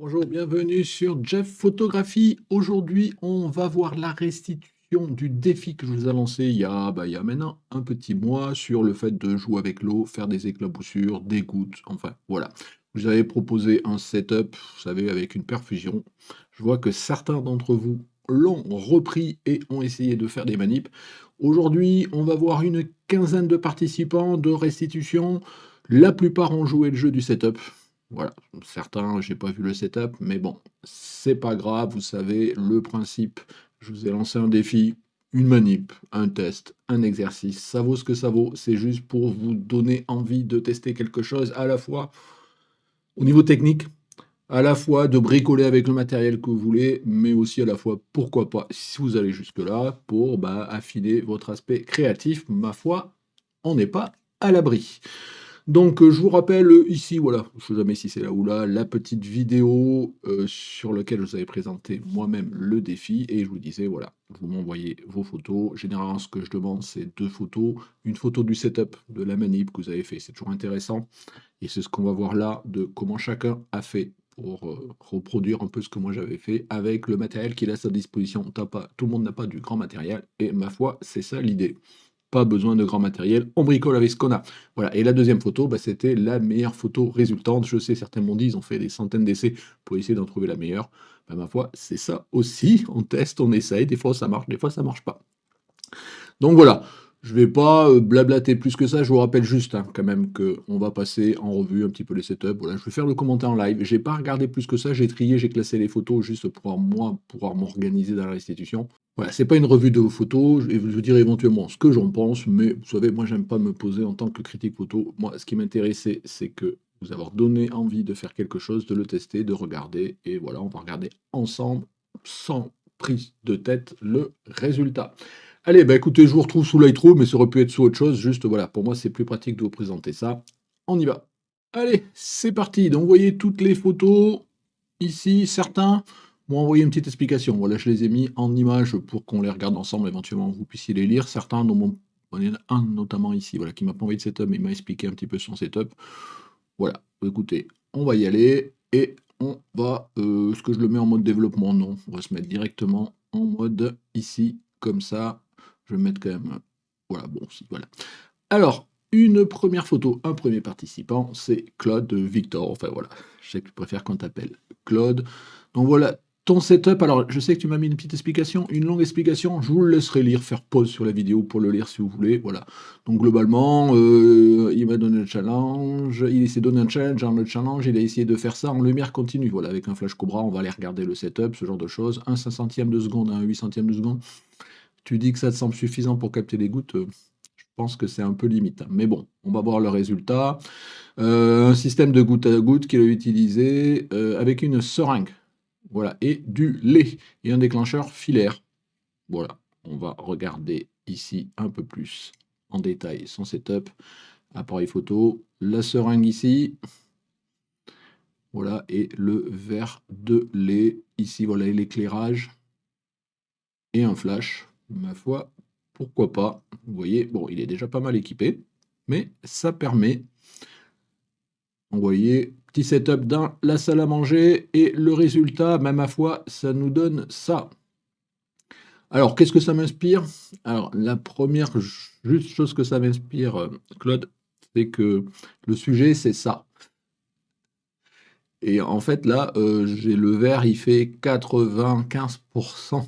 Bonjour, bienvenue sur Jeff Photographie. Aujourd'hui, on va voir la restitution du défi que je vous ai lancé il y a maintenant un petit mois sur le fait de jouer avec l'eau, faire des éclaboussures, des gouttes, enfin voilà. Je vous avais proposé un setup, vous savez, avec une perfusion. Je vois que certains d'entre vous l'ont repris et ont essayé de faire des manips. Aujourd'hui, on va voir une quinzaine de participants de restitution. La plupart ont joué le jeu du setup. Voilà, certains, j'ai pas vu le setup, mais bon, c'est pas grave, vous savez, le principe, je vous ai lancé un défi, une manip, un test, un exercice, ça vaut ce que ça vaut, c'est juste pour vous donner envie de tester quelque chose à la fois au niveau technique, à la fois de bricoler avec le matériel que vous voulez, mais aussi à la fois, pourquoi pas, si vous allez jusque-là, pour affiner votre aspect créatif, ma foi, on n'est pas à l'abri. Donc, je vous rappelle ici, voilà, je ne sais jamais si c'est là ou là, la petite vidéo sur laquelle je vous avais présenté moi-même le défi et je vous disais, voilà, vous m'envoyez vos photos. Généralement, ce que je demande, c'est 2 photos. Une photo du setup, de la manip que vous avez fait, c'est toujours intéressant. Et c'est ce qu'on va voir là, de comment chacun a fait pour reproduire un peu ce que moi j'avais fait avec le matériel qu'il a à sa disposition. Tout le monde n'a pas du grand matériel et ma foi, c'est ça l'idée. Pas besoin de grand matériel, on bricole avec ce qu'on a. Voilà, et la deuxième photo, c'était la meilleure photo résultante. Je sais, certains m'ont dit, ils ont fait des centaines d'essais pour essayer d'en trouver la meilleure. Ma foi, c'est ça aussi, on teste, on essaye, des fois ça marche, des fois ça marche pas. Donc voilà, je vais pas blablater plus que ça, je vous rappelle juste quand même qu'on va passer en revue un petit peu les setups. Voilà, je vais faire le commentaire en live. J'ai pas regardé plus que ça, j'ai trié, j'ai classé les photos juste pour moi pouvoir m'organiser dans la restitution. Voilà, c'est pas une revue de vos photos, je vais vous dire éventuellement ce que j'en pense, mais vous savez, moi j'aime pas me poser en tant que critique photo. Moi, ce qui m'intéressait, c'est que vous avoir donné envie de faire quelque chose, de le tester, de regarder, et voilà, on va regarder ensemble, sans prise de tête, le résultat. Allez, bah écoutez, je vous retrouve sous Lightroom, mais ça aurait pu être sous autre chose. Juste, voilà, pour moi, c'est plus pratique de vous présenter ça. On y va. Allez, c'est parti. Donc, vous voyez toutes les photos ici. Certains m'ont envoyé une petite explication. Voilà, je les ai mis en image pour qu'on les regarde ensemble. Éventuellement, vous puissiez les lire. Certains, dont mon... il y en a un notamment ici, voilà, qui m'a pas envoyé de setup, mais il m'a expliqué un petit peu son setup. Voilà, écoutez, on va y aller et on va. Est-ce que je le mets en mode développement? Non, on va se mettre directement en mode ici, comme ça. Je vais mettre quand même. Voilà, bon, si, voilà. Alors, une première photo, un premier participant, c'est Claude Victor. Enfin voilà, je sais que tu préfères qu'on t'appelle Claude. Donc voilà, ton setup. Alors, je sais que tu m'as mis une petite explication, une longue explication. Je vous le laisserai lire, faire pause sur la vidéo pour le lire si vous voulez. Voilà. Donc globalement, il m'a donné le challenge. Il s'est donné un challenge. Dans le challenge, il a essayé de faire ça en lumière continue. Voilà, avec un flash Cobra, on va aller regarder le setup, ce genre de choses. Un 500e de seconde, un 800e de seconde. Tu dis que ça te semble suffisant pour capter les gouttes. Je pense que c'est un peu limite. Mais bon, on va voir le résultat. Un système de goutte à goutte qu'il a utilisé avec une seringue. Voilà, et du lait et un déclencheur filaire. Voilà, on va regarder ici un peu plus en détail son setup. Appareil photo, la seringue ici. Voilà, et le verre de lait. Ici, voilà l'éclairage. Et un flash. Ma foi, pourquoi pas. Vous voyez, bon, il est déjà pas mal équipé, mais ça permet. Vous voyez, petit setup dans la salle à manger, et le résultat, même ma foi, ça nous donne ça. Alors, qu'est-ce que ça m'inspire? Alors, la première juste chose que ça m'inspire, Claude, c'est que le sujet, c'est ça. Et en fait, là, j'ai le vert, il fait 95%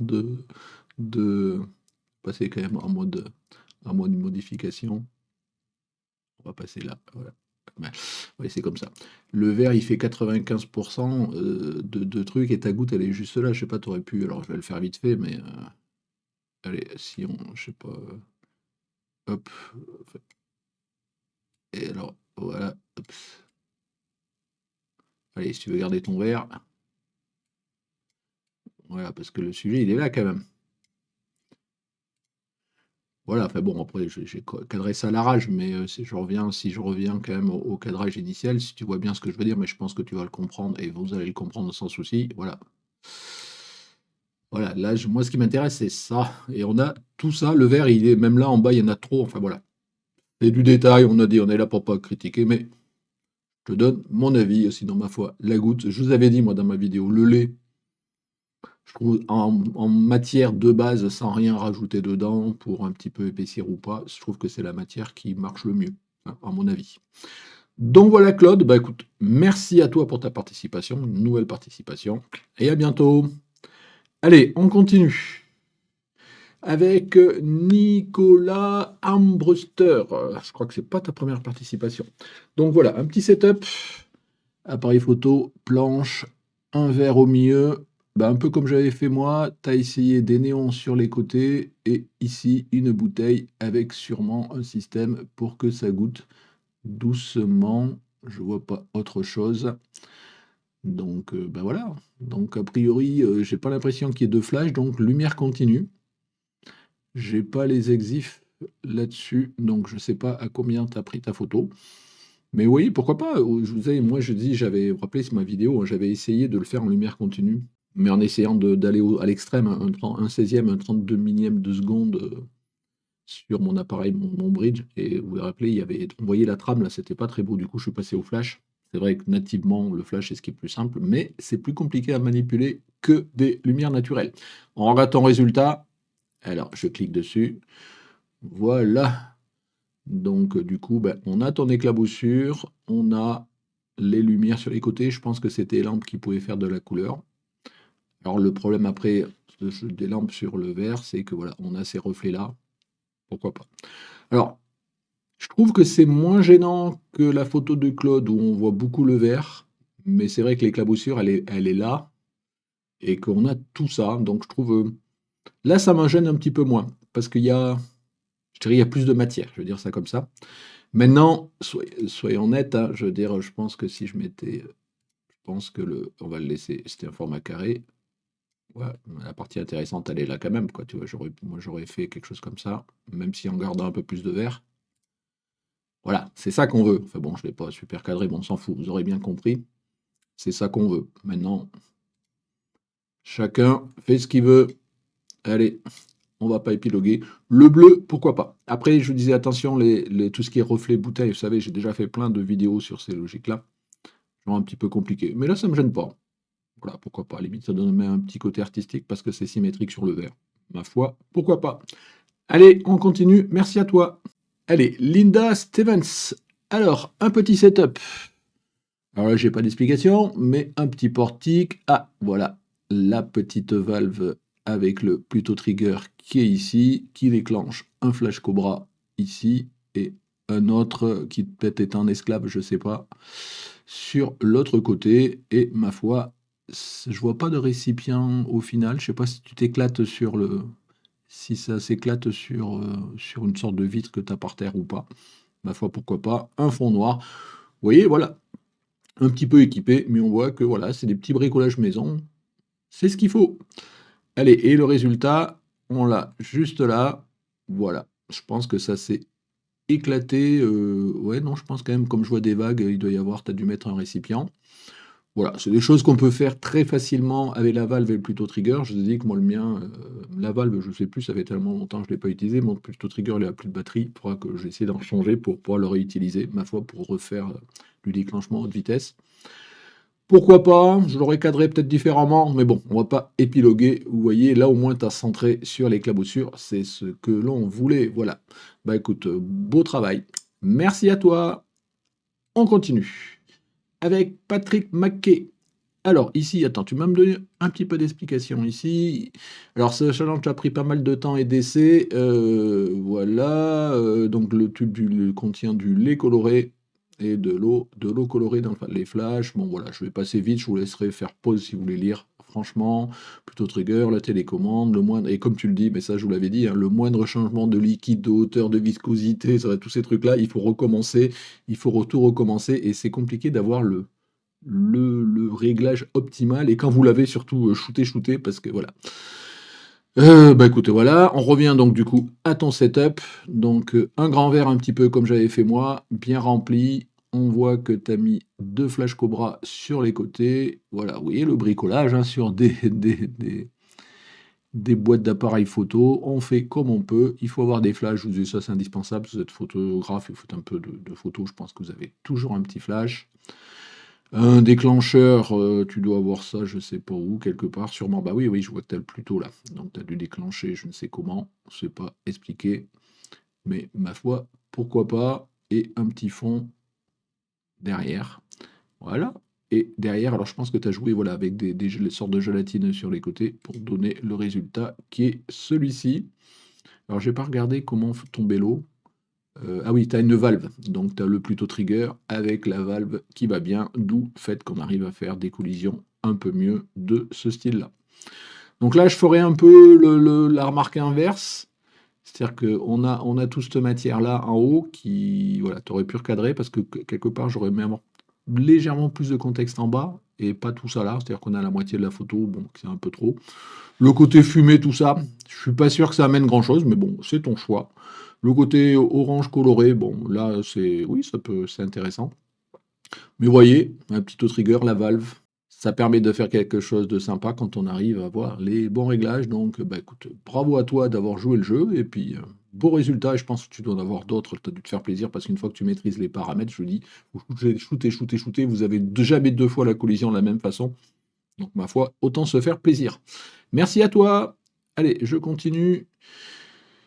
de passer quand même en mode modification. On va passer là, voilà. Ouais, ouais, c'est comme ça. Le vert, il fait 95% de trucs et ta goutte, elle est juste là. Je sais pas, t'aurais pu. Alors, je vais le faire vite fait, mais allez, si on, je sais pas, hop. Et alors, voilà. Hop. Allez, si tu veux garder ton vert, voilà, parce que le sujet, il est là quand même. Voilà, enfin bon, après, j'ai cadré ça à l'arrache, mais si je reviens quand même au cadrage initial, si tu vois bien ce que je veux dire, mais je pense que tu vas le comprendre et vous allez le comprendre sans souci. Voilà. Voilà, là, moi, ce qui m'intéresse, c'est ça. Et on a tout ça. Le vert, il est même là en bas, il y en a trop. Enfin voilà. Et du détail, on a dit, on est là pour pas critiquer, mais Je te donne mon avis, sinon ma foi, la goutte, je vous avais dit moi dans ma vidéo, le lait, je trouve en matière de base, sans rien rajouter dedans, pour un petit peu épaissir ou pas, je trouve que c'est la matière qui marche le mieux, hein, à mon avis. Donc voilà Claude, bah écoute, merci à toi pour ta participation, une nouvelle participation, et à bientôt. Allez, on continue avec Nicolas Armbruster. Je crois que c'est pas ta première participation. Donc voilà, un petit setup, appareil photo, planche, un verre au milieu. Bah, un peu comme j'avais fait moi, tu as essayé des néons sur les côtés et ici une bouteille avec sûrement un système pour que ça goûte doucement. Je vois pas autre chose. Donc bah voilà. Donc a priori, j'ai pas l'impression qu'il y ait de flash, donc lumière continue. J'ai pas les exifs là-dessus, donc je sais pas à combien tu as pris ta photo. Mais oui, pourquoi pas? Je vous ai, moi je dis, j'avais, vous vous rappelez, c'est ma vidéo, hein, j'avais essayé de le faire en lumière continue, mais en essayant d'aller à l'extrême, un 16e, un 32 millième de seconde sur mon appareil, mon bridge. Et vous vous rappelez, il y avait, on voyait la trame là, c'était pas très beau. Du coup, je suis passé au flash. C'est vrai que nativement, le flash est ce qui est plus simple, mais c'est plus compliqué à manipuler que des lumières naturelles. On regarde ton résultat. Alors, je clique dessus. Voilà. Donc, du coup, ben, on a ton éclaboussure, on a les lumières sur les côtés. Je pense que c'était les lampes qui pouvaient faire de la couleur. Alors, le problème après des lampes sur le verre, c'est que voilà, on a ces reflets-là. Pourquoi pas? Alors, je trouve que c'est moins gênant que la photo de Claude où on voit beaucoup le vert, mais c'est vrai que l'éclaboussure, elle est là et qu'on a tout ça. Donc, je trouve là, ça me gêne un petit peu moins parce qu'il y a, je dirais, il y a plus de matière. Je veux dire ça comme ça. Maintenant, soyons honnêtes, hein, je veux dire, je pense que si je mettais, je pense que on va le laisser, c'était un format carré. Ouais, la partie intéressante, elle est là quand même, quoi. Tu vois, moi, j'aurais fait quelque chose comme ça, même si en gardant un peu plus de vert. Voilà, c'est ça qu'on veut. Enfin bon, je ne l'ai pas super cadré, mais on s'en fout. Vous aurez bien compris. C'est ça qu'on veut. Maintenant, chacun fait ce qu'il veut. Allez, on va pas épiloguer. Le bleu, pourquoi pas. Après, je vous disais, attention, tout ce qui est reflet bouteille, vous savez, j'ai déjà fait plein de vidéos sur ces logiques-là. Genre un petit peu compliqué. Mais là, ça me gêne pas. Voilà, pourquoi pas. À la limite, ça donne même un petit côté artistique parce que c'est symétrique sur le verre. Ma foi, pourquoi pas. Allez, on continue. Merci à toi. Allez, Linda Stevens. Alors, un petit setup. Alors là, j'ai pas d'explication, mais un petit portique. Ah, voilà, la petite valve avec le Pluto Trigger qui est ici, qui déclenche un Flash Cobra ici, et un autre qui peut-être est un esclave, je sais pas, sur l'autre côté. Et ma foi, je vois pas de récipient au final. Je sais pas si tu t'éclates sur le... Si ça s'éclate sur une sorte de vitre que tu as par terre ou pas. Ma foi, pourquoi pas. Un fond noir. Vous voyez, voilà, un petit peu équipé, mais on voit que voilà, c'est des petits bricolages maison. C'est ce qu'il faut. Allez, et le résultat, on l'a juste là. Voilà. Je pense que ça s'est éclaté. Ouais, non, je pense quand même, comme je vois des vagues, il doit y avoir, tu as dû mettre un récipient. Voilà, c'est des choses qu'on peut faire très facilement avec la valve et le Pluto Trigger. Je vous ai dit que moi, le mien, la valve, je ne sais plus, ça fait tellement longtemps que je ne l'ai pas utilisé. Mon Pluto Trigger, il n'a plus de batterie. Il faudra que j'essaie d'en changer pour pouvoir le réutiliser, ma foi, pour refaire du déclenchement haute vitesse. Pourquoi pas? Je l'aurais cadré peut-être différemment, mais bon, on va pas épiloguer. Vous voyez, là au moins tu as centré sur l'éclaboussure, c'est ce que l'on voulait. Voilà. Bah écoute, beau travail. Merci à toi. On continue avec Patrick McKay. Alors ici, attends, tu vas me donner un petit peu d'explication ici. Alors ce challenge a pris pas mal de temps et d'essais. Voilà, donc le tube contient du lait coloré et de l'eau colorée dans les flashs. Bon voilà, je vais passer vite, je vous laisserai faire pause si vous voulez lire. Franchement, plutôt trigger, la télécommande, le moindre, et comme tu le dis, mais ça je vous l'avais dit, hein, le moindre changement de liquide, de hauteur, de viscosité, ça, tous ces trucs-là, il faut recommencer, il faut tout recommencer, et c'est compliqué d'avoir le réglage optimal, et quand vous l'avez, surtout shooter, parce que voilà. Bah écoutez, voilà, on revient donc du coup à ton setup. Donc un grand verre un petit peu comme j'avais fait moi, bien rempli. On voit que tu as mis deux flash Cobra sur les côtés. Voilà, vous voyez le bricolage hein, sur des boîtes d'appareils photo, on fait comme on peut. Il faut avoir des flashs, je vous dis ça, c'est indispensable. Si vous êtes photographe et vous faites un peu de photos, je pense que vous avez toujours un petit flash. Un déclencheur, tu dois avoir ça, je sais pas où, quelque part, sûrement. Bah oui, oui, je vois que tu as le Pluto là. Donc tu as dû déclencher, je ne sais comment, c'est pas expliqué. Mais ma foi, pourquoi pas. Et un petit fond derrière. Voilà. Et derrière, alors je pense que tu as joué voilà, avec des sortes de gélatine sur les côtés pour donner le résultat qui est celui-ci. Alors j'ai pas regardé comment tomber l'eau. Ah oui, tu as une valve, donc tu as le Pluto Trigger avec la valve qui va bien, d'où le fait qu'on arrive à faire des collisions un peu mieux de ce style-là. Donc là, je ferai un peu la remarque inverse, c'est-à-dire qu'on a toute cette matière-là en haut qui, voilà, tu aurais pu recadrer parce que quelque part, j'aurais même légèrement plus de contexte en bas et pas tout ça là, c'est-à-dire qu'on a la moitié de la photo, bon, c'est un peu trop. Le côté fumé, tout ça, je suis pas sûr que ça amène grand-chose, mais bon, c'est ton choix. Le côté orange coloré, bon, là, c'est, oui, c'est intéressant. Mais vous voyez, un petit trigger, la valve, ça permet de faire quelque chose de sympa quand on arrive à avoir les bons réglages. Donc, bah, écoute, bravo à toi d'avoir joué le jeu. Et puis, beau résultat. Et je pense que tu dois en avoir d'autres. Tu as dû te faire plaisir parce qu'une fois que tu maîtrises les paramètres, je dis, vous shootez, vous avez jamais deux fois la collision de la même façon. Donc, ma foi, autant se faire plaisir. Merci à toi. Allez, je continue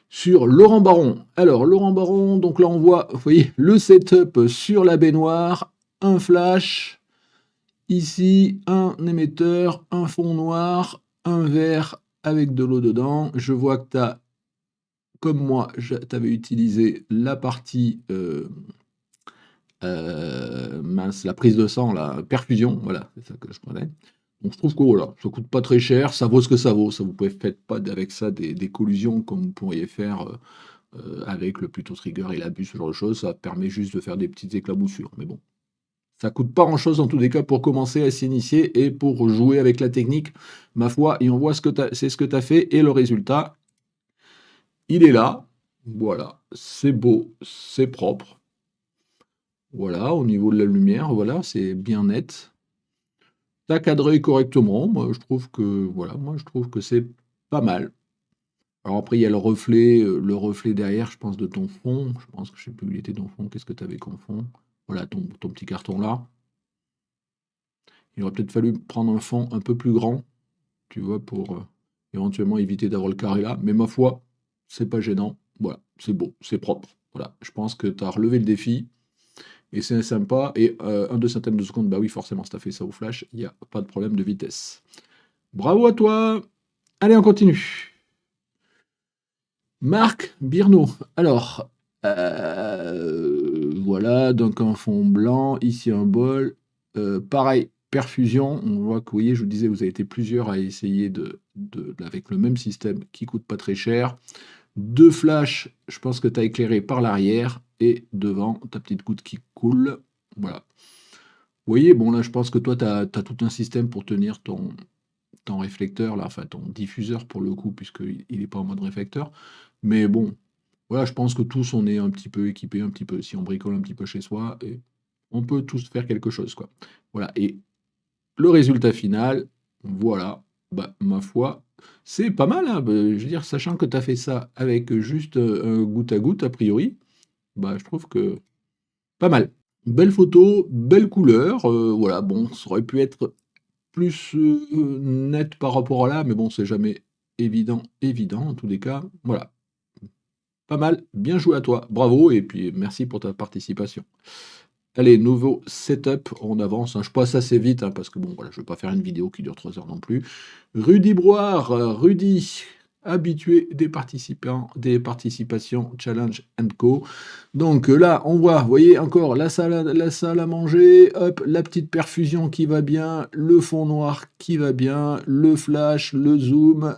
sur Laurent Baron. Alors, Laurent Baron, donc là, on voit, vous voyez, le setup sur la baignoire, un flash, ici, un émetteur, un fond noir, un verre avec de l'eau dedans. Je vois que tu as, comme moi, tu avais utilisé la partie, mince, la prise de sang, la perfusion, voilà, c'est ça que je prenais. Donc je trouve que voilà, ça coûte pas très cher, ça vaut ce que ça vaut. Ça vous pouvez faites pas avec ça des collusions comme vous pourriez faire avec le Pluto Trigger et l'abus, ce genre de choses. Ça permet juste de faire des petites éclaboussures. Mais bon, ça coûte pas grand-chose en tous les cas pour commencer à s'initier et pour jouer avec la technique, ma foi. Et on voit c'est ce que tu as fait et le résultat, il est là. Voilà, c'est beau, c'est propre. Voilà, au niveau de la lumière, voilà, c'est bien net. T'as cadré correctement. Moi, je trouve que voilà, moi je trouve que c'est pas mal. Alors après, il y a le reflet derrière, je pense, de ton fond. Je pense que je sais plus où il était ton fond. Qu'est-ce que tu avais comme fond? Voilà, ton petit carton là. Il aurait peut-être fallu prendre un fond un peu plus grand, tu vois, pour éventuellement éviter d'avoir le carré là. Mais ma foi, c'est pas gênant. Voilà, c'est beau, c'est propre. Voilà, je pense que tu as relevé le défi et c'est sympa. Et un deux centièmes de seconde, bah oui, forcément, si tu as fait ça au flash, il n'y a pas de problème de vitesse. Bravo à toi! Allez, on continue. Marc Birno. Alors, voilà, donc un fond blanc, ici un bol. Pareil, perfusion. On voit que, vous voyez, je vous disais, vous avez été plusieurs à essayer avec le même système qui coûte pas très cher. Deux flashs, je pense que tu as éclairé par l'arrière. Et devant, ta petite goutte qui coule. Voilà. Vous voyez, bon, là, je pense que toi, tu as tout un système pour tenir ton réflecteur, là, enfin ton diffuseur pour le coup, puisqu'il n'est pas en mode réflecteur. Mais bon, voilà, je pense que tous on est un petit peu équipés, un petit peu, si on bricole un petit peu chez soi, et on peut tous faire quelque chose, quoi. Voilà, et le résultat final, voilà, bah, ma foi, c'est pas mal, hein, bah, je veux dire, sachant que tu as fait ça avec juste un goutte à goutte, a priori, bah, je trouve que pas mal. Belle photo, belle couleur, voilà, bon, ça aurait pu être plus net par rapport à là, mais bon, c'est jamais évident, en tous les cas, voilà. Pas mal, bien joué à toi, bravo, et puis merci pour ta participation. Allez, nouveau setup, on avance, hein. Je passe assez vite, hein, parce que bon, voilà, je ne vais pas faire une vidéo qui dure 3 heures non plus. Rudy Broire, Rudy, habitué des participants, des participations Challenge Co. Donc là, on voit, vous voyez encore la salle à manger, hop, la petite perfusion qui va bien, le fond noir qui va bien, le flash, le zoom,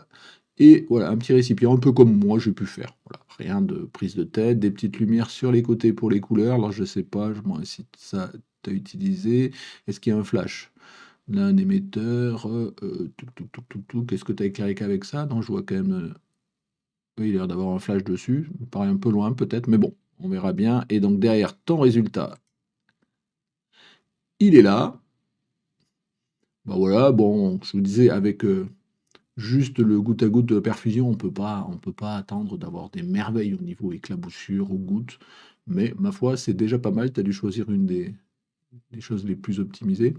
et voilà, un petit récipient, un peu comme moi j'ai pu faire. Voilà, rien de prise de tête, des petites lumières sur les côtés pour les couleurs. Alors je sais pas, moi, si ça t'as utilisé. Est-ce qu'il y a un flash? Là, un émetteur. Qu'est-ce que tu as éclairé qu'avec ça? Non, je vois quand même. Oui, il a l'air d'avoir un flash dessus. Il me paraît un peu loin peut-être, mais bon, on verra bien. Et donc derrière ton résultat, il est là. Bah voilà, bon, je vous disais avec Juste le goutte à goutte de la perfusion, on peut pas attendre d'avoir des merveilles au niveau éclaboussure ou gouttes, mais ma foi, c'est déjà pas mal. Tu as dû choisir une des choses les plus optimisées.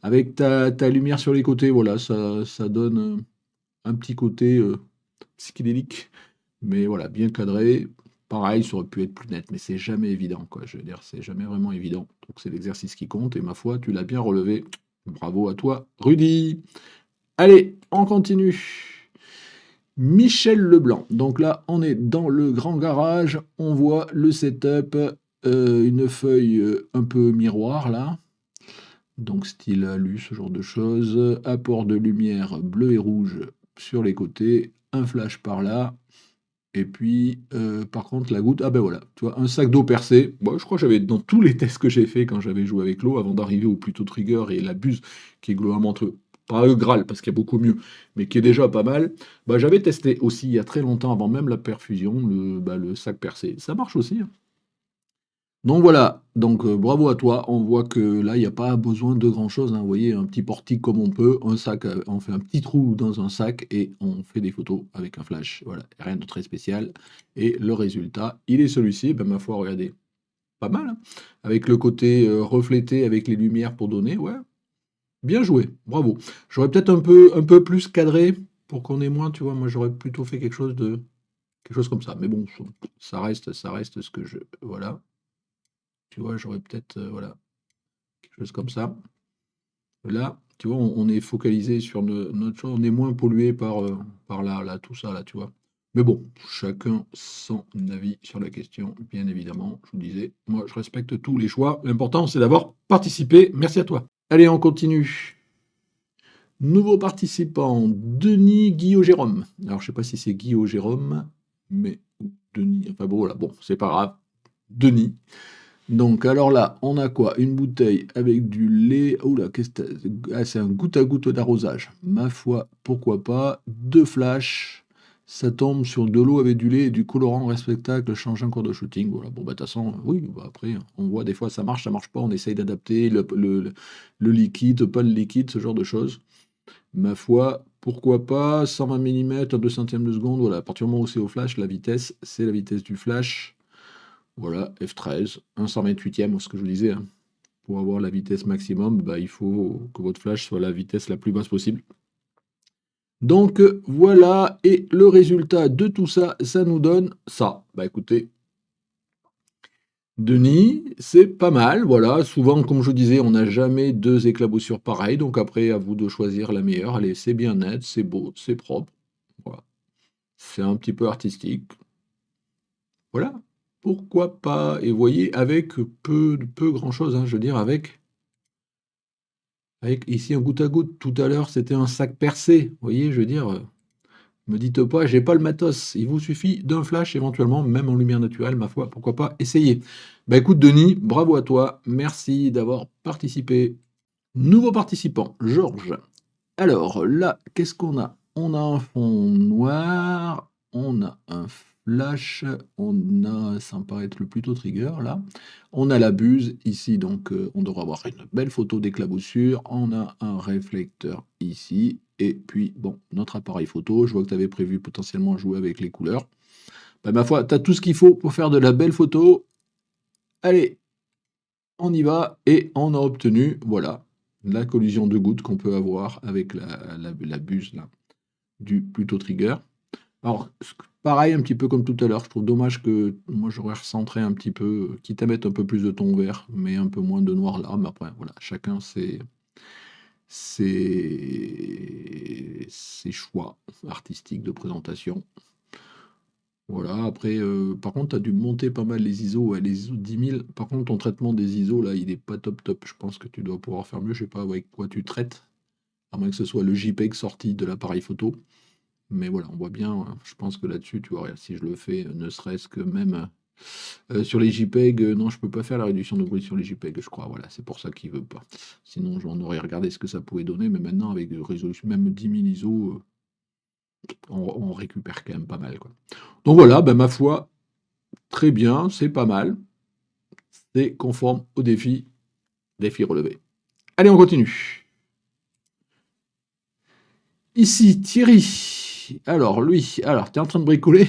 Avec ta lumière sur les côtés, voilà, ça donne un petit côté psychédélique, mais voilà, bien cadré. Pareil, ça aurait pu être plus net, mais c'est jamais évident, quoi. Je veux dire, c'est jamais vraiment évident. Donc c'est l'exercice qui compte, et ma foi, tu l'as bien relevé. Bravo à toi, Rudy. Allez, on continue. Michel Leblanc. Donc là, on est dans le grand garage. On voit le setup, une feuille un peu miroir là. Donc style alu, ce genre de choses. Apport de lumière bleu et rouge sur les côtés. Un flash par là. Et puis, par contre, la goutte, ah ben voilà, tu vois, un sac d'eau percé. Bon, je crois que j'avais, dans tous les tests que j'ai fait quand j'avais joué avec l'eau, avant d'arriver au Pluto Trigger et la buse, qui est globalement entre, pas Graal, parce qu'il y a beaucoup mieux, mais qui est déjà pas mal, bah, j'avais testé aussi, il y a très longtemps, avant même la perfusion, le sac percé. Ça marche aussi, hein. Donc voilà, donc bravo à toi. On voit que là, il n'y a pas besoin de grand-chose, hein. Vous voyez, un petit portique comme on peut, un sac, on fait un petit trou dans un sac et on fait des photos avec un flash. Voilà, rien de très spécial. Et le résultat, il est celui-ci. Ben, ma foi, regardez, pas mal, hein. Avec le côté reflété, avec les lumières pour donner, ouais, bien joué, bravo. J'aurais peut-être un peu plus cadré pour qu'on ait moins, tu vois. Moi, j'aurais plutôt fait quelque chose comme ça. Mais bon, ça reste ce que je, voilà. Tu vois, j'aurais peut-être, voilà, quelque chose comme ça. Là, tu vois, on est focalisé sur notre chose, on est moins pollué par là, tout ça, là, tu vois. Mais bon, chacun son avis sur la question, bien évidemment. Je vous disais, moi, je respecte tous les choix. L'important, c'est d'avoir participé. Merci à toi. Allez, on continue. Nouveau participant, Denis Guillaume Jérôme. Alors, je sais pas si c'est Guillaume Jérôme, mais Denis, enfin bon, voilà, bon, c'est pas grave. Denis. Donc, alors là, on a quoi? Une bouteille avec du lait. Oh là, qu'est-ce que c'est un goutte à goutte d'arrosage. Ma foi, pourquoi pas. Deux flashs. Ça tombe sur de l'eau avec du lait et du colorant respectable, change un cours de shooting. Voilà, bon, bah, de toute façon, oui, bah, après, on voit des fois ça marche pas, on essaye d'adapter le liquide, pas le liquide, ce genre de choses. Ma foi, pourquoi pas. 120 mm, 2 centièmes de seconde. Voilà, à partir du moment où c'est au flash, la vitesse, c'est la vitesse du flash. Voilà, F13, un 128e, ce que je vous disais, hein. Pour avoir la vitesse maximum, bah, il faut que votre flash soit la vitesse la plus basse possible. Donc voilà, et le résultat de tout ça, ça nous donne ça. Bah écoutez, Denis, c'est pas mal, voilà. Souvent, comme je disais, on n'a jamais deux éclaboussures pareilles, donc après, à vous de choisir la meilleure. Allez, c'est bien net, c'est beau, c'est propre. Voilà. C'est un petit peu artistique. Voilà. Pourquoi pas? Et vous voyez, avec peu grand-chose, hein, je veux dire, avec ici un goutte à goutte. Tout à l'heure, c'était un sac percé. Vous voyez, je veux dire, me dites pas, j'ai pas le matos. Il vous suffit d'un flash éventuellement, même en lumière naturelle, ma foi, pourquoi pas essayer. Bah écoute, Denis, bravo à toi. Merci d'avoir participé. Nouveau participant, Georges. Alors là, qu'est-ce qu'on a? On a un fond noir, on a un flash, on a, ça me paraît être le plutôt trigger là. On a la buse ici, donc on devrait avoir une belle photo d'éclaboussure. On a un réflecteur ici. Et puis, bon, notre appareil photo, je vois que tu avais prévu potentiellement jouer avec les couleurs. Bah, ma foi, tu as tout ce qu'il faut pour faire de la belle photo. Allez, on y va et on a obtenu, voilà, la collision de gouttes qu'on peut avoir avec la buse là, du Pluto Trigger. Alors, pareil, un petit peu comme tout à l'heure, je trouve dommage que moi j'aurais recentré un petit peu, quitte à mettre un peu plus de ton vert, mais un peu moins de noir là. Mais après, voilà, chacun ses choix artistiques de présentation. Voilà, après, par contre, tu as dû monter pas mal les ISO, ouais, les ISO 10 000. Par contre, ton traitement des ISO, là, il est pas top top. Je pense que tu dois pouvoir faire mieux. Je sais pas avec quoi tu traites, à moins que ce soit le JPEG sorti de l'appareil photo. Mais voilà, on voit bien, je pense que là-dessus, tu vois, regarde, si je le fais, ne serait-ce que même sur les JPEG, non, je peux pas faire la réduction de bruit sur les JPEG, je crois. Voilà, c'est pour ça qu'il veut pas. Sinon, j'en aurais regardé ce que ça pouvait donner, mais maintenant, avec résolution, même 10 000 ISO, on récupère quand même pas mal, quoi. Donc voilà, ben, ma foi, très bien, c'est pas mal. C'est conforme au défi relevé. Allez, on continue. Ici, Thierry. Alors, lui, alors, tu es en train de bricoler.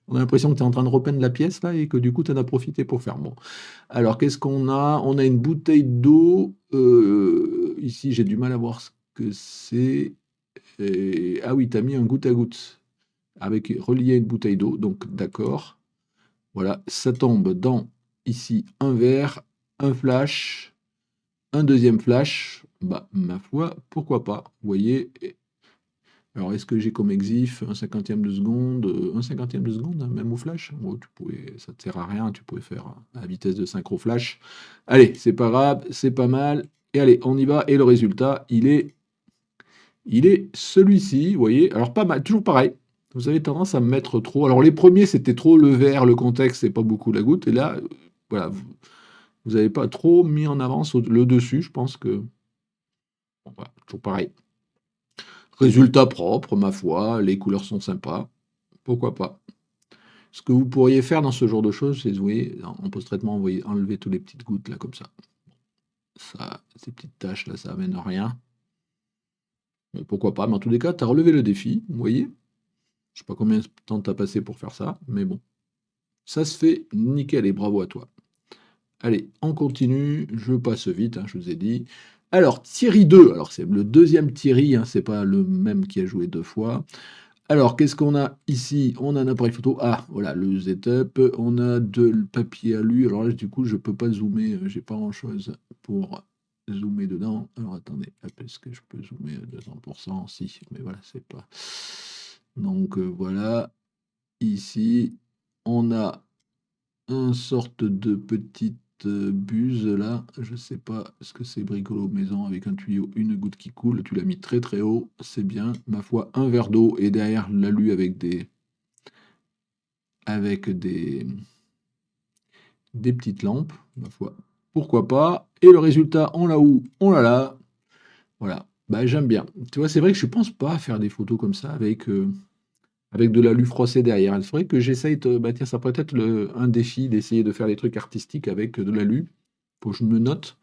On a l'impression que tu es en train de repeindre la pièce, là, et que du coup, tu en as profité pour faire. Bon. Alors, qu'est-ce qu'on a? On a une bouteille d'eau. Ici, j'ai du mal à voir ce que c'est. Ah oui, tu as mis un goutte à goutte avec relié à une bouteille d'eau. Donc, d'accord. Voilà, ça tombe dans, ici, un verre, un flash, un deuxième flash. Bah, ma foi, pourquoi pas? Vous voyez, alors, est-ce que j'ai comme exif un cinquantième de seconde, un cinquantième de seconde, hein, même au flash? Bon, ça te sert à rien, tu pouvais faire à vitesse de synchro flash. Allez, c'est pas grave, c'est pas mal. Et allez, on y va. Et le résultat, il est celui-ci, vous voyez. Alors, pas mal, toujours pareil. Vous avez tendance à me mettre trop. Alors, les premiers, c'était trop le vert, le contexte, et pas beaucoup la goutte. Et là, voilà, vous n'avez pas trop mis en avance le dessus. Je pense que. Bon, voilà, toujours pareil. Résultat propre, ma foi, les couleurs sont sympas. Pourquoi pas? Ce que vous pourriez faire dans ce genre de choses, c'est, vous voyez, en post-traitement, vous voyez, enlever toutes les petites gouttes là comme ça. Ça, ces petites taches là, ça amène rien. Mais pourquoi pas? Mais en tous les cas, tu as relevé le défi, vous voyez. Je sais pas combien de temps tu as passé pour faire ça, mais bon. Ça se fait nickel et bravo à toi. Allez, on continue. Je passe vite, hein, je vous ai dit. Alors, Thierry 2, alors c'est le deuxième Thierry, hein, c'est pas le même qui a joué deux fois. Alors, qu'est-ce qu'on a ici? On a un appareil photo. Ah, voilà, le setup. On a de le papier alu. Alors là, du coup, je peux pas zoomer. J'ai pas grand-chose pour zoomer dedans. Alors, attendez. Hop, est-ce que je peux zoomer à 200%? Si, mais voilà, c'est pas. Donc, voilà. Ici, on a un sorte de petite buse là. Je sais pas ce que c'est, bricolo maison avec un tuyau, une goutte qui coule. Tu l'as mis très très haut. C'est bien. Ma foi, un verre d'eau et derrière l'alu avec des petites lampes, ma foi. Pourquoi pas? Et le résultat, on l'a où? On l'a là. Voilà. Bah, j'aime bien. Tu vois, c'est vrai que je pense pas à faire des photos comme ça avec de l'alu froissé derrière. Il faudrait que j'essaye de. Bah, tiens, ça pourrait être un défi d'essayer de faire des trucs artistiques avec de l'alu. Faut que je me note.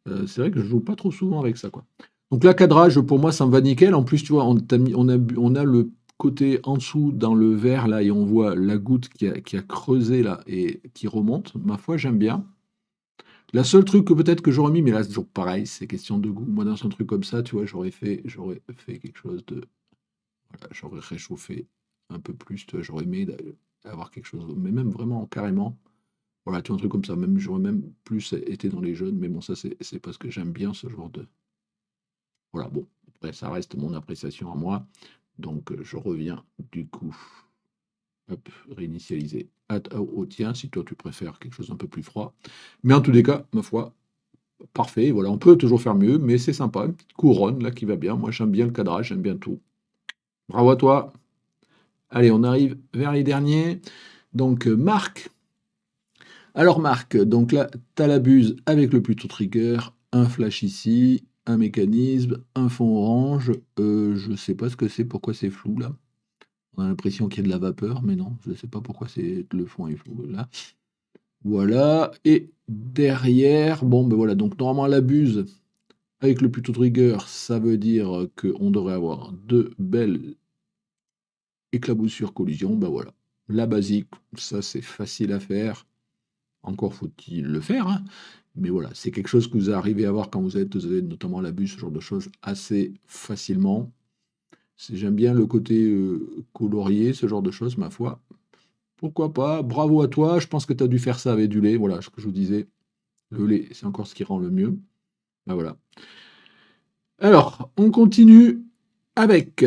C'est vrai que je joue pas trop souvent avec ça, quoi. Donc là, cadrage, pour moi, ça me va nickel. En plus, tu vois, on a le côté en dessous dans le verre là et on voit la goutte qui a creusé là et qui remonte. Ma foi, j'aime bien. La seule truc que peut-être que j'aurais mis, mais là c'est toujours pareil, c'est question de goût. Moi, dans un truc comme ça, tu vois, j'aurais fait quelque chose de, voilà, j'aurais réchauffé un peu plus. Tu vois, j'aurais aimé avoir quelque chose, mais même vraiment carrément. Voilà, tu vois, un truc comme ça. Même j'aurais même plus été dans les jeunes, mais bon, ça c'est parce que j'aime bien ce genre de. Voilà, bon, après, ça reste mon appréciation à moi. Donc, je reviens du coup. Hop, réinitialiser. Au tien, si toi tu préfères quelque chose d'un peu plus froid. Mais en tous les cas, ma foi, parfait. Voilà, on peut toujours faire mieux, mais c'est sympa. Une petite couronne là qui va bien. Moi, j'aime bien le cadrage, j'aime bien tout. Bravo à toi. Allez, on arrive vers les derniers. Donc, Marc. Alors, Marc, donc là, tu as la buse avec le Pluto Trigger, un flash ici, un mécanisme, un fond orange. Je sais pas ce que c'est, pourquoi c'est flou là. On a l'impression qu'il y a de la vapeur, mais non, je ne sais pas pourquoi le fond est flou là. Voilà, et derrière, bon ben voilà, donc normalement la buse avec le Pluto Trigger, ça veut dire qu'on devrait avoir deux belles éclaboussures collision, ben voilà. La basique, ça c'est facile à faire. Encore faut-il le faire, hein. Mais voilà, c'est quelque chose que vous arrivez à voir quand vous avez notamment la buse, ce genre de choses, assez facilement. J'aime bien le côté colorié, ce genre de choses, ma foi. Pourquoi pas? Bravo à toi. Je pense que tu as dû faire ça avec du lait. Voilà ce que je vous disais. Le lait, c'est encore ce qui rend le mieux. Ben voilà. Alors, on continue avec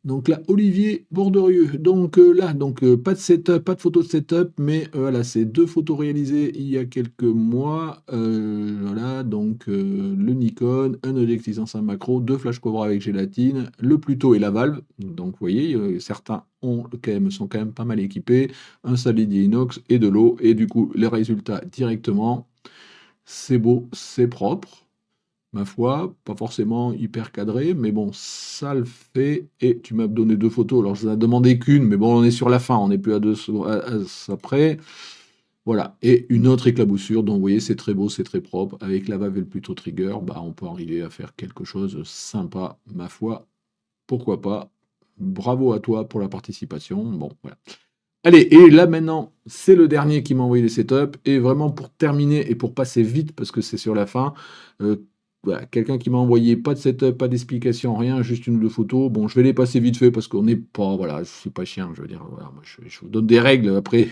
donc là, Olivier Borderieux. Donc là, donc pas de setup, pas de photo de setup, mais voilà, c'est deux photos réalisées il y a quelques mois. Voilà, donc le Nikon, un objectif en macro, deux flash cobra avec gélatine, le Pluto et la valve. Donc vous voyez, certains sont quand même pas mal équipés, un saladier inox et de l'eau, et du coup les résultats directement, c'est beau, c'est propre. Ma foi, pas forcément hyper cadré, mais bon, ça le fait. Et tu m'as donné deux photos, alors je n'en ai demandé qu'une, mais bon, on est sur la fin, on n'est plus à ça près. Voilà, et une autre éclaboussure, donc vous voyez, c'est très beau, c'est très propre. Avec la valve et le Pluto Trigger, bah, on peut arriver à faire quelque chose de sympa, ma foi. pourquoi pas. Bravo à toi pour la participation. Bon, voilà. Allez, et là maintenant, c'est le dernier qui m'a envoyé les setups. Et vraiment pour terminer et pour passer vite, parce que c'est sur la fin, euh, voilà, quelqu'un qui m'a envoyé pas de setup, pas d'explication, rien, juste une ou deux photos. Bon, je vais les passer vite fait parce qu'on n'est pas, voilà, je suis pas chien, je veux dire, voilà, moi je vous donne des règles. Après,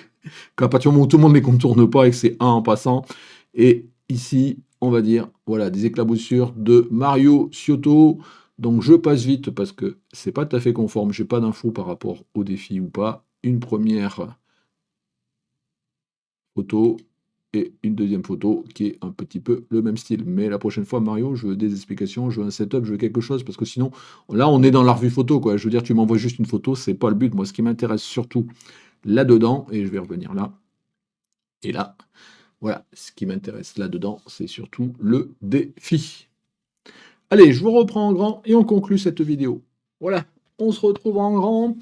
qu'à partir du moment où tout le monde ne les contourne pas et que c'est un en passant. Et ici, on va dire, voilà, des éclaboussures de Mario Ciotto. Donc je passe vite parce que c'est pas tout à fait conforme, j'ai pas d'infos par rapport au défi ou pas. Une première photo et une deuxième photo qui est un petit peu le même style. Mais la prochaine fois, Mario, je veux des explications, je veux un setup, je veux quelque chose, parce que sinon, là, on est dans la revue photo, quoi. Je veux dire, tu m'envoies juste une photo, c'est pas le but. Moi, ce qui m'intéresse surtout là-dedans, et je vais revenir là et là, voilà, ce qui m'intéresse là-dedans, c'est surtout le défi. Allez, je vous reprends en grand et on conclut cette vidéo. Voilà, on se retrouve en grand.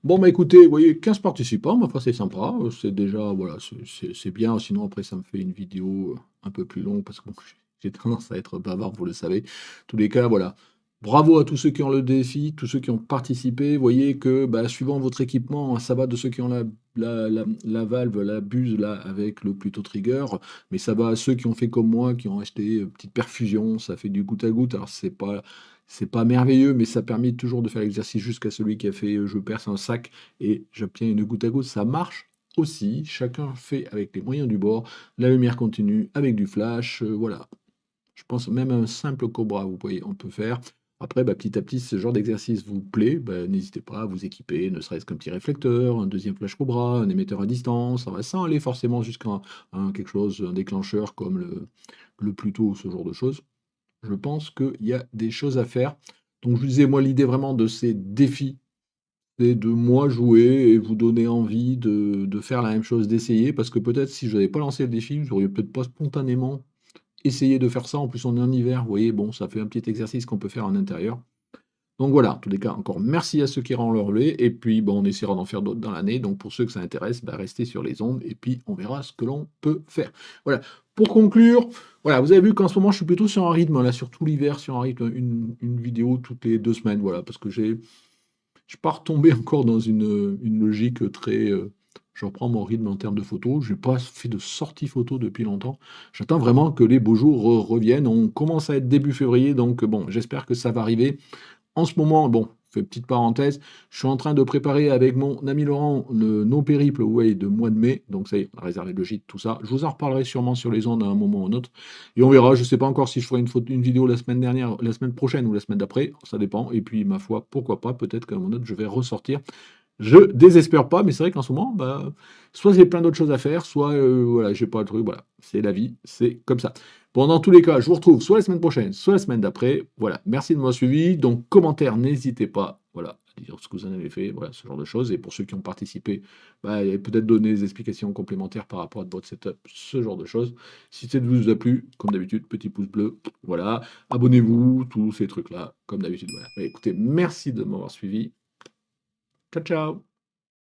Bon, bah écoutez, vous voyez, 15 participants, ma foi, c'est sympa. C'est déjà, voilà, c'est bien. Sinon, après, ça me fait une vidéo un peu plus longue parce que bon, j'ai tendance à être bavard, vous le savez. En tous les cas, voilà. Bravo à tous ceux qui ont le défi, tous ceux qui ont participé. Vous voyez que, bah, suivant votre équipement, ça va de ceux qui ont la valve, la buse, là, avec le Pluto Trigger, mais ça va à ceux qui ont fait comme moi, qui ont acheté petite perfusion, ça fait du goutte à goutte. Alors, c'est pas merveilleux, mais ça permet toujours de faire l'exercice jusqu'à celui qui a fait je perce un sac et j'obtiens une goutte à goutte. Ça marche aussi. Chacun fait avec les moyens du bord. La lumière continue avec du flash. Voilà. Je pense même un simple cobra, vous voyez, on peut faire. Après, bah, petit à petit, si ce genre d'exercice vous plaît, bah, n'hésitez pas à vous équiper, ne serait-ce qu'un petit réflecteur, un deuxième flash cobra, un émetteur à distance, ça va sans aller forcément jusqu'à quelque chose, un déclencheur comme le Pluto ou ce genre de choses. Je pense qu'il y a des choses à faire. Donc je vous disais, moi, l'idée vraiment de ces défis, c'est de moi jouer et vous donner envie de faire la même chose, d'essayer, parce que peut-être si je n'avais pas lancé le défi, je n'aurais peut-être pas spontanément essayé de faire ça. En plus, on est en hiver, vous voyez, bon, ça fait un petit exercice qu'on peut faire en intérieur. Donc voilà, en tous les cas, encore merci à ceux qui rendent leur relais, et puis bon, on essaiera d'en faire d'autres dans l'année. Donc pour ceux que ça intéresse, bah, restez sur les ondes, et puis on verra ce que l'on peut faire. Voilà, pour conclure, voilà, vous avez vu qu'en ce moment, je suis plutôt sur un rythme, là, sur tout l'hiver, sur un rythme, une vidéo toutes les 2 semaines, voilà, parce que je suis pas retombé encore dans une logique très. Je reprends mon rythme en termes de photos. Je n'ai pas fait de sortie photo depuis longtemps. J'attends vraiment que les beaux jours reviennent. On commence à être début février, donc bon, j'espère que ça va arriver. En ce moment, bon, fais petite parenthèse, je suis en train de préparer avec mon ami Laurent nos périples ouais, de mois de mai. Donc ça y est, on a réservé le gîte, tout ça. Je vous en reparlerai sûrement sur les ondes à un moment ou un autre. Et on verra, je ne sais pas encore si je ferai une vidéo la semaine dernière, la semaine prochaine ou la semaine d'après, ça dépend. Et puis, ma foi, pourquoi pas, peut-être qu'à un moment donné, je vais ressortir. Je désespère pas, mais c'est vrai qu'en ce moment, bah, soit j'ai plein d'autres choses à faire, soit voilà, j'ai pas le truc, voilà. C'est la vie, c'est comme ça. Bon, dans tous les cas, je vous retrouve soit la semaine prochaine, soit la semaine d'après. Voilà, merci de m'avoir suivi. Donc, commentaire, n'hésitez pas, voilà, à dire ce que vous en avez fait, voilà, ce genre de choses. Et pour ceux qui ont participé, bah, et peut-être donner des explications complémentaires par rapport à votre setup, ce genre de choses. Si cette vidéo vous a plu, comme d'habitude, petit pouce bleu, voilà. Abonnez-vous, tous ces trucs-là, comme d'habitude. Voilà. Bah, écoutez, merci de m'avoir suivi. Ciao, ciao!